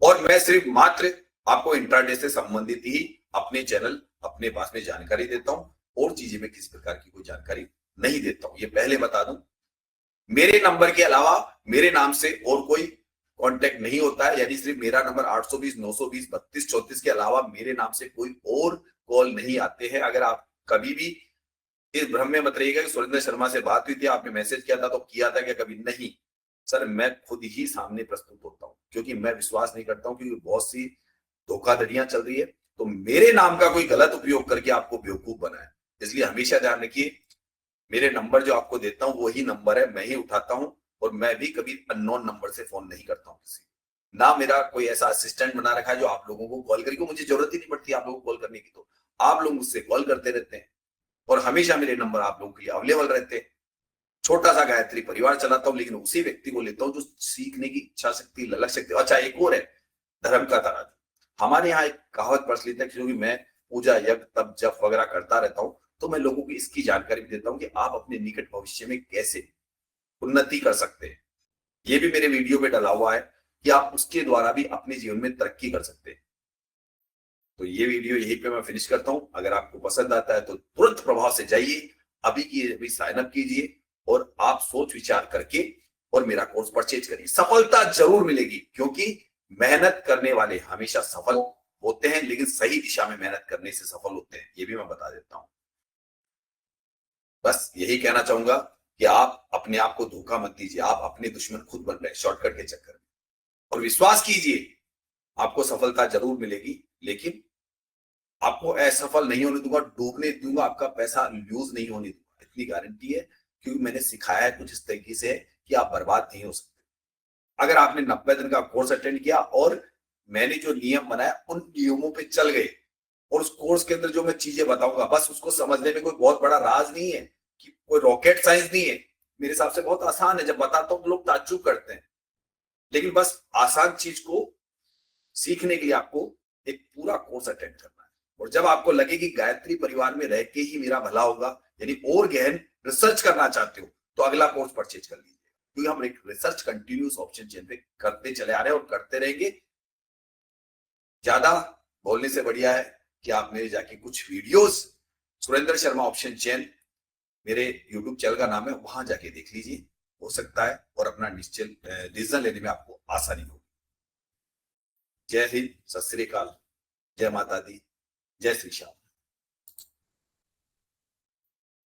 और मैं सिर्फ मात्र आपको इंट्राडे से संबंधित ही अपने चैनल, अपने पास में जानकारी देता हूं, और चीजें में किसी प्रकार की कोई जानकारी नहीं देता हूं, ये पहले बता दूं। मेरे नंबर के अलावा मेरे नाम से और कोई कांटेक्ट नहीं होता है, यानी सिर्फ मेरा नंबर 820 920 32 34 के अलावा मेरे नाम से कोई और कॉल नहीं आते हैं। अगर आप कभी भी इस भ्रम में मत रहिएगा कि सुरेंद्र शर्मा से बात हुई थी, आपने मैसेज किया था तो किया था क्या, कभी नहीं। सर मैं खुद ही सामने प्रस्तुत होता हूं, क्योंकि मैं विश्वास नहीं करता हूं, क्योंकि बहुत सी धोखाधड़ियां चल रही है, तो मेरे नाम का कोई गलत उपयोग करके आपको बेवकूफ बनाए। इसलिए हमेशा ध्यान रखिए, मेरे नंबर जो आपको देता हूं वही नंबर है, मैं ही उठाता हूं, और मैं भी कभी अननोन नंबर से फोन नहीं करता हूं किसी। ना मेरा कोई ऐसा असिस्टेंट बना रखा है जो आप लोगों को कॉल करके, मुझे जरूरत ही नहीं पड़ती आप लोगों को कॉल करने की, तो आप लोग मुझसे कॉल करते रहते हैं और हमेशा मेरे नंबर आप लोगों के लिए अवेलेबल रहते हैं। छोटा सा गायत्री परिवार चलाता हूं, लेकिन उसी व्यक्ति को लेता हूं जो सीखने की इच्छा शक्ति, ललक शक्ति। अच्छा एक और है, धर्म का तराजू। हमारे यहाँ एक कहावत प्रचलित है, क्योंकि मैं पूजा यज्ञ तप जप वगैरह करता रहता हूं, तो मैं लोगों को इसकी जानकारी भी देता हूं कि आप अपने निकट भविष्य में कैसे उन्नति कर सकते हैं। ये भी मेरे वीडियो में डला हुआ है कि आप उसके द्वारा भी अपने जीवन में तरक्की कर सकते हैं। तो ये वीडियो यहीं पे मैं फिनिश करता हूं। अगर आपको पसंद आता है तो तुरंत प्रभाव से जाइए, अभी की अभी साइन अप कीजिए, और आप सोच विचार करके और मेरा कोर्स परचेज करिए। सफलता जरूर मिलेगी, क्योंकि मेहनत करने वाले हमेशा सफल होते हैं, लेकिन सही दिशा में मेहनत करने से सफल होते हैं, ये भी मैं बता देता हूं। बस यही कहना चाहूंगा कि आप अपने आप को धोखा मत दीजिए, आप अपने दुश्मन खुद बन रहे हैं शॉर्टकट के चक्कर में। और विश्वास कीजिए, आपको सफलता जरूर मिलेगी, लेकिन आपको असफल नहीं होने दूंगा, डूबने दूंगा, आपका पैसा यूज नहीं होने दूंगा, इतनी गारंटी है। क्योंकि मैंने सिखाया है कुछ इस तरीके से कि आप बर्बाद नहीं हो सकते। अगर आपने 90 दिन का कोर्स अटेंड किया और मैंने जो नियम बनाया उन नियमों पे चल गए, और उस कोर्स के अंदर जो मैं चीजें बताऊंगा, बस उसको समझने में कोई बहुत बड़ा राज नहीं है, कि कोई रॉकेट साइंस नहीं है। मेरे हिसाब से बहुत आसान है, जब बताता हूं तो लोग ताज्जुब करते हैं। लेकिन बस आसान चीज को सीखने के लिए आपको एक पूरा कोर्स अटेंड करना है। और जब आपको लगे कि गायत्री परिवार में रह के ही मेरा भला होगा, यानी और गहन रिसर्च करना चाहते हो, तो अगला कोर्स परचेज कर लीजिए, क्योंकि हम एक रिसर्च कंटिन्यूस ऑप्शन चेन पे करते चले आ रहे हैं और करते रहेंगे। ज्यादा बोलने से बढ़िया है कि आप मेरे जाके कुछ videos, Surendra Sharma option chain मेरे यूट्यूब चैनल का नाम है, वहां जाके देख लीजिए, हो सकता है और अपना निश्चय डिसीजन लेने में आपको आसानी होगी। जय हिंद, सत श्री अकाल, जय माता दी, जय श्री श्याम।